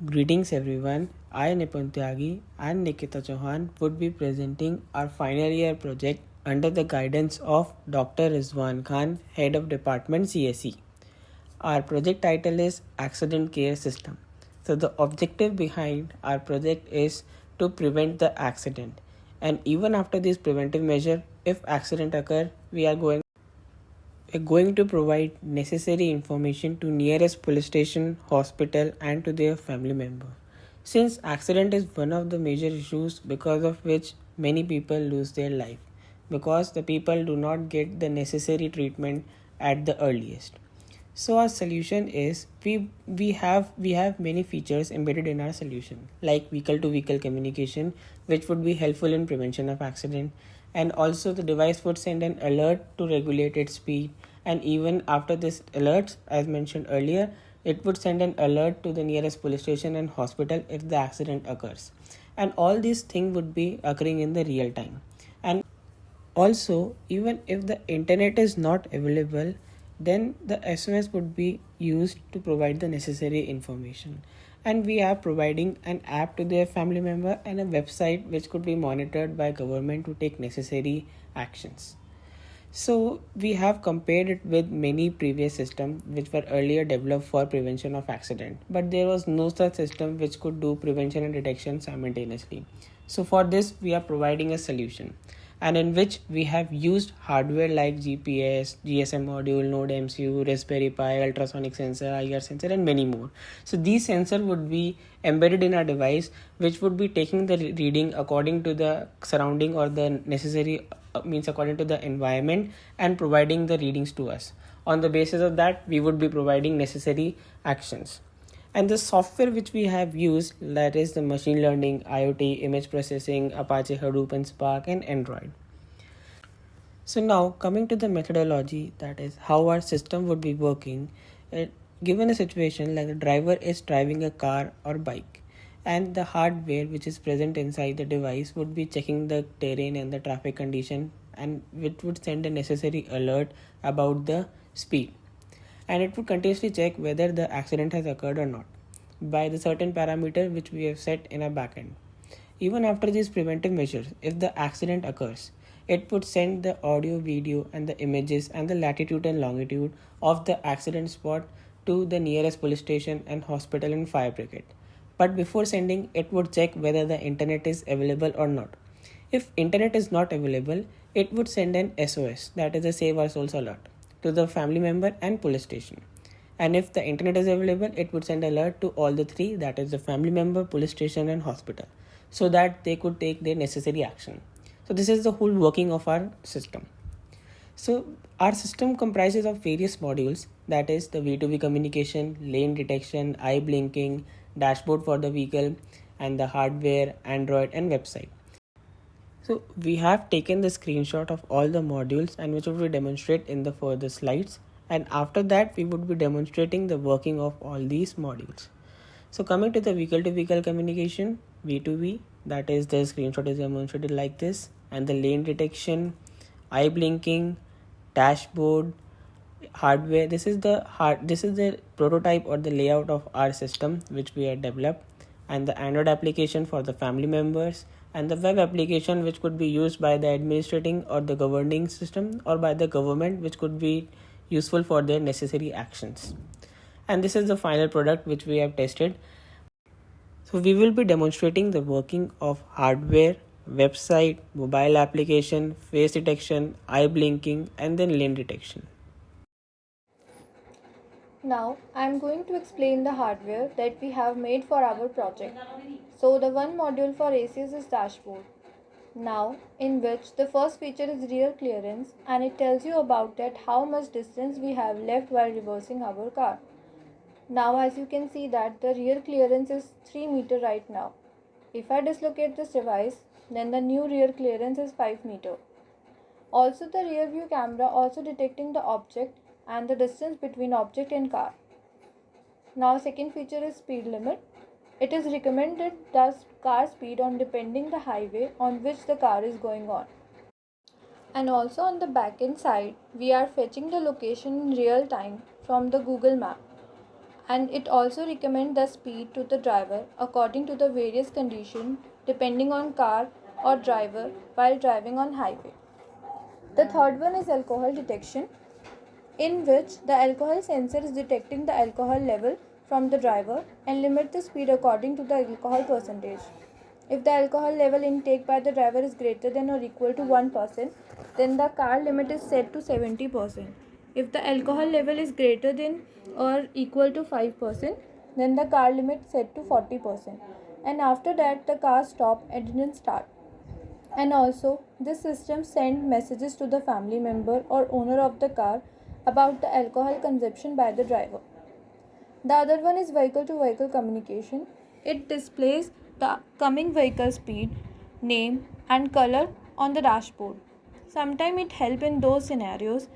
Greetings everyone, I Nipun Tyagi and Nikita Chauhan would be presenting our final year project under the guidance of Dr. Rizwan Khan, Head of Department CSE. Our project title is Accident Care System. So the objective behind our project is to prevent the accident. And even after this preventive measure, if accident occur, we're going to provide necessary information to nearest police station, hospital and to their family member. Since accident is one of the major issues because of which many people lose their life because the people do not get the necessary treatment at the earliest. So our solution is we have many features embedded in our solution like vehicle to vehicle communication which would be helpful in prevention of accident, and also the device would send an alert to regulate its speed, and even after this alert, as mentioned earlier, it would send an alert to the nearest police station and hospital if the accident occurs, and all these things would be occurring in the real time. And also, even if the internet is not available, then the SMS would be used to provide the necessary information. And we are providing an app to their family member and a website which could be monitored by government to take necessary actions. So we have compared it with many previous systems which were earlier developed for prevention of accident, but there was no such system which could do prevention and detection simultaneously. So for this we are providing a solution, and in which we have used hardware like GPS, GSM module, Node MCU, Raspberry Pi, ultrasonic sensor, IR sensor and many more. So these sensors would be embedded in our device which would be taking the reading according to the surrounding or the necessary means according to the environment and providing the readings to us. On the basis of that we would be providing necessary actions. And the software which we have used, that is the machine learning, IoT, image processing, Apache Hadoop and Spark and Android. So now coming to the methodology, that is how our system would be working. Given a situation like the driver is driving a car or bike, and the hardware which is present inside the device would be checking the terrain and the traffic condition, and which would send a necessary alert about the speed, and it would continuously check whether the accident has occurred or not by the certain parameter which we have set in our backend. Even after these preventive measures, if the accident occurs, it would send the audio, video, and the images and the latitude and longitude of the accident spot to the nearest police station and hospital and fire brigade. But before sending, it would check whether the internet is available or not. If internet is not available, it would send an SOS, that is a Save Our Souls alert, to the family member and police station. And if the internet is available, it would send alert to all the three, that is the family member, police station and hospital, so that they could take their necessary action. So this is the whole working of our system. So our system comprises of various modules, that is the V2V communication, lane detection, eye blinking, dashboard for the vehicle, and the hardware, Android and website. So we have taken the screenshot of all the modules and which would we demonstrate in the further slides, and after that we would be demonstrating the working of all these modules. So coming to the vehicle to vehicle communication, V2V, that is the screenshot is demonstrated like this, and the lane detection, eye blinking, dashboard, hardware. This is the prototype or the layout of our system which we have developed, and the Android application for the family members, and the web application which could be used by the administrating or the governing system or by the government, which could be useful for their necessary actions. And this is the final product which we have tested. So we will be demonstrating the working of hardware, website, mobile application, face detection, eye blinking and then lane detection. Now I am going to explain the hardware that we have made for our project. So the one module for ACS is dashboard. Now in which the first feature is rear clearance, and it tells you about that how much distance we have left while reversing our car. Now as you can see that the rear clearance is 3 meter right now. If I dislocate this device, then the new rear clearance is 5 meter. Also the rear view camera also detecting the object and the distance between object and car. Now second feature is speed limit. It is recommended the car speed on depending the highway on which the car is going on. And also on the backend side, we are fetching the location in real time from the Google map. and it also recommends the speed to the driver according to the various conditions depending on car or driver while driving on highway. The third one is alcohol detection, in which the alcohol sensor is detecting the alcohol level from the driver and limit the speed according to the alcohol percentage. If the alcohol level intake by the driver is greater than or equal to 1%, then the car limit is set to 70%. If the alcohol level is greater than or equal to 5%, then the car limit set to 40%. And after that, the car stop and didn't start. And also, this system sends messages to the family member or owner of the car about the alcohol consumption by the driver. The other one is vehicle to vehicle communication. It displays the coming vehicle speed, name, and color on the dashboard. Sometimes it helps in those scenarios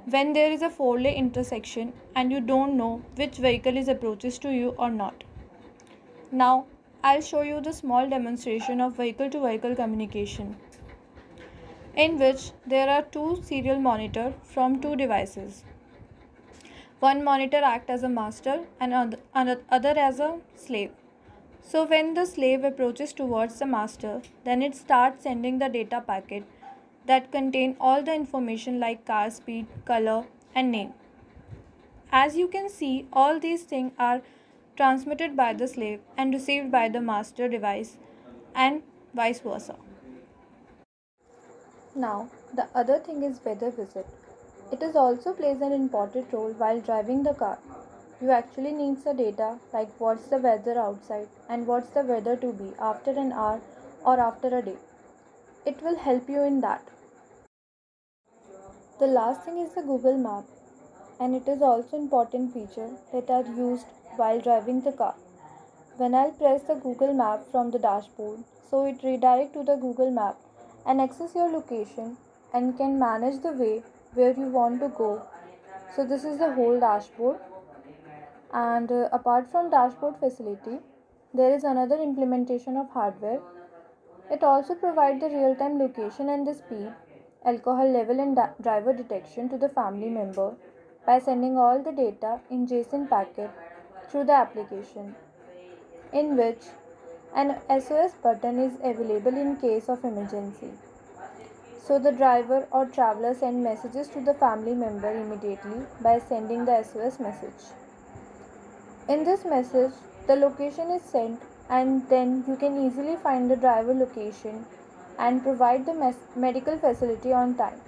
when there is a four-lane intersection and you don't know which vehicle is approaches to you or not. Now, I'll show you the small demonstration of vehicle to vehicle communication, in which there are two serial monitors from two devices. One monitor acts as a master and other as a slave. So when the slave approaches towards the master, then it starts sending the data packet that contain all the information like car speed, color, and name. As you can see, all these things are transmitted by the slave and received by the master device and vice versa. Now, the other thing is weather visit. It is also plays an important role while driving the car. You actually need the data like what's the weather outside and what's the weather to be after an hour or after a day. It will help you in that. The last thing is the Google Map, and it is also important feature that are used while driving the car. When I'll press the Google Map from the dashboard, so it redirect to the Google Map and access your location and can manage the way where you want to go. So this is the whole dashboard. And apart from dashboard facility, there is another implementation of hardware. It also provides the real-time location and the speed, alcohol level and driver detection to the family member by sending all the data in JSON packet through the application, in which an SOS button is available in case of emergency. So the driver or traveler send messages to the family member immediately by sending the SOS message. In this message, the location is sent and then you can easily find the driver location and provide the medical facility on time.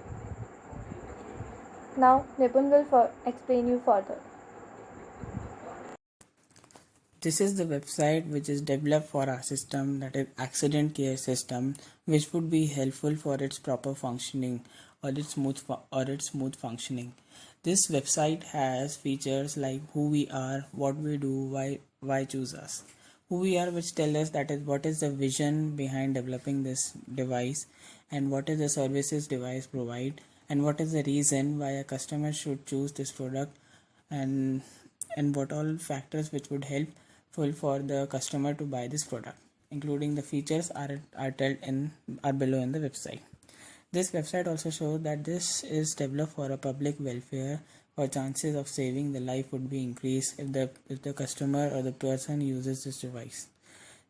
Now Nipun will explain you further. This is the website which is developed for our system, that is accident care system, which would be helpful for its proper functioning or its smooth functioning. This website has features like who we are, what we do, why choose us. Who we are, which tell us that is what is the vision behind developing this device and what is the services device provide and what is the reason why a customer should choose this product and what all factors which would help for the customer to buy this product, including the features are below in the website. This website also shows that this is developed for a public welfare, for chances of saving the life would be increased if the customer or the person uses this device.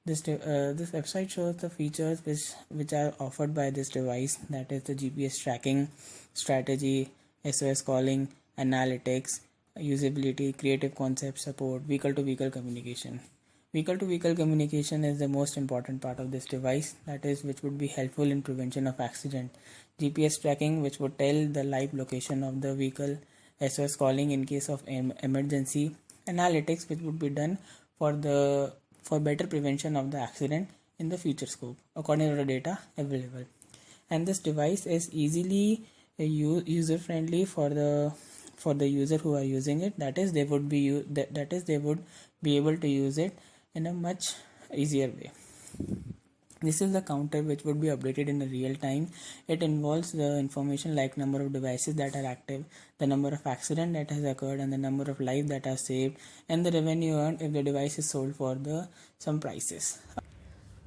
This website shows the features which are offered by this device, that is the GPS tracking, strategy, SOS calling, analytics, usability, creative concept support, vehicle-to-vehicle communication. Vehicle-to-vehicle communication is the most important part of this device, that is which would be helpful in prevention of accident. GPS tracking, which would tell the live location of the vehicle. SOS calling in case of emergency. Analytics, which would be done for better prevention of the accident in the future scope according to the data available. And this device is easily user friendly for the user who are using it, that is they would be able to use it in a much easier way. This is the counter which would be updated in real time. It involves the information like number of devices that are active, the number of accident that has occurred, and the number of lives that are saved, and the revenue earned if the device is sold for some prices.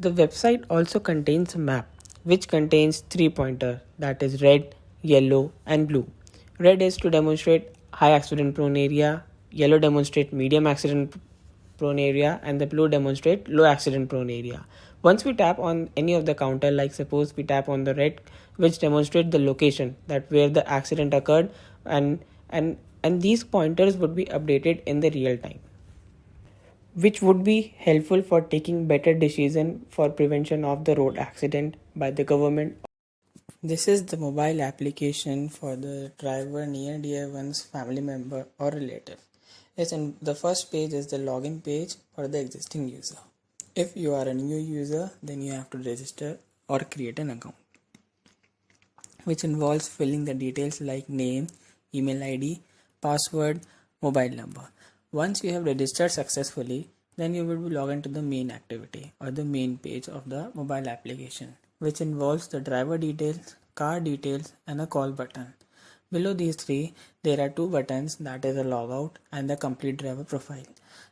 The website also contains a map which contains 3 pointers, that is red, yellow and blue. Red is to demonstrate high accident prone area, yellow demonstrate medium accident prone area, and the blue demonstrate low accident prone area. Once we tap on any of the counter, like suppose we tap on the red, which demonstrate the location that where the accident occurred, and these pointers would be updated in the real time, which would be helpful for taking better decision for prevention of the road accident by the government. This is the mobile application for the driver near dear one's family member or relative. Yes, and the first page is the login page for the existing user. If you are a new user, then you have to register or create an account, which involves filling the details like name, email ID, password, mobile number. Once you have registered successfully, then you will be logged into the main activity or the main page of the mobile application, which involves the driver details, car details, and a call button. Below these three, there are two buttons, that is a logout and the complete driver profile.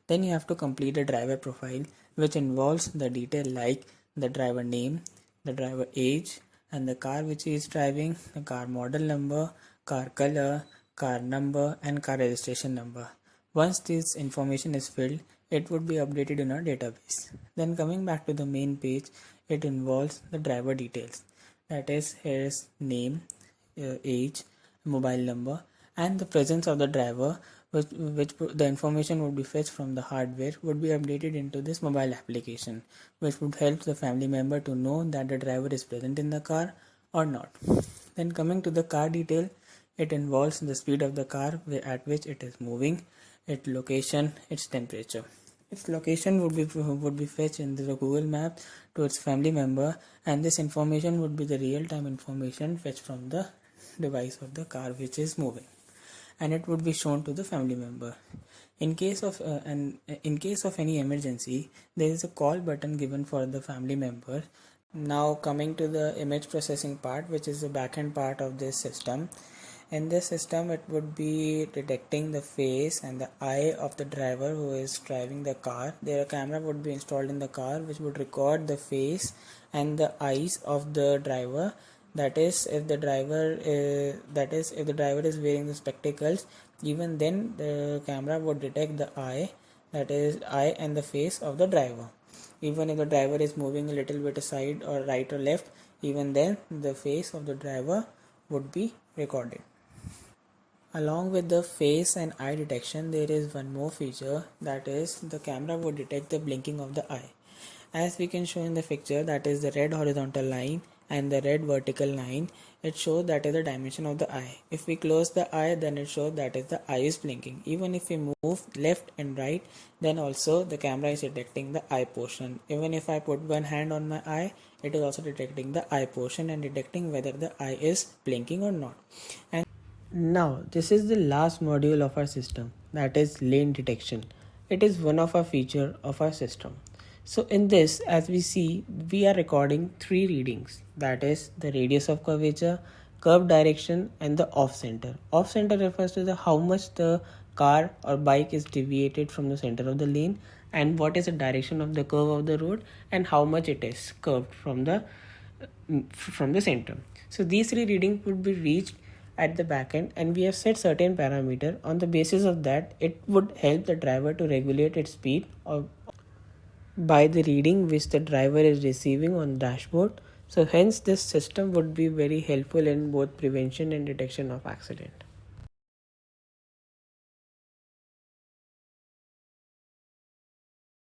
Then you have to complete a driver profile, which involves the detail like the driver name, the driver age, and the car which he is driving, the car model number, car color, car number, and car registration number. Once this information is filled, it would be updated in our database. Then coming back to the main page, it involves the driver details, that is his name, age, mobile number, and the presence of the driver, which the information would be fetched from the hardware, would be updated into this mobile application, which would help the family member to know that the driver is present in the car or not. Then coming to the car detail, it involves the speed of the car at which it is moving, its location, its temperature. Its location would be fetched in the Google Map to its family member, and this information would be the real-time information fetched from the device of the car which is moving, and it would be shown to the family member. In case of any emergency, there is a call button given for the family member. Now coming to the image processing part, which is the backend part of this system. In this system, it would be detecting the face and the eye of the driver who is driving the car. There a camera would be installed in the car which would record the face and the eyes of the driver. That is, if the driver is wearing the spectacles, even then the camera would detect the eye, that is eye and the face of the driver. Even if the driver is moving a little bit aside or right or left, even then the face of the driver would be recorded. Along with the face and eye detection, there is one more feature, that is the camera would detect the blinking of the eye. As we can show in the picture, that is the red horizontal line and the red vertical line, it shows that is the dimension of the eye. If we close the eye, then it shows that is the eye is blinking. Even if we move left and right, then also the camera is detecting the eye portion. Even if I put one hand on my eye, it is also detecting the eye portion and detecting whether the eye is blinking or not. And now this is the last module of our system, that is lane detection. It is one of our feature of our system. So in this, as we see, we are recording three readings, that is the radius of curvature, curve direction, and the off center. Off center refers to how much the car or bike is deviated from the center of the lane, and what is the direction of the curve of the road, and how much it is curved from the center. So these three readings would be reached at the back end, and we have set certain parameter. On the basis of that, it would help the driver to regulate its speed or by the reading which the driver is receiving on dashboard. So hence this system would be very helpful in both prevention and detection of accident.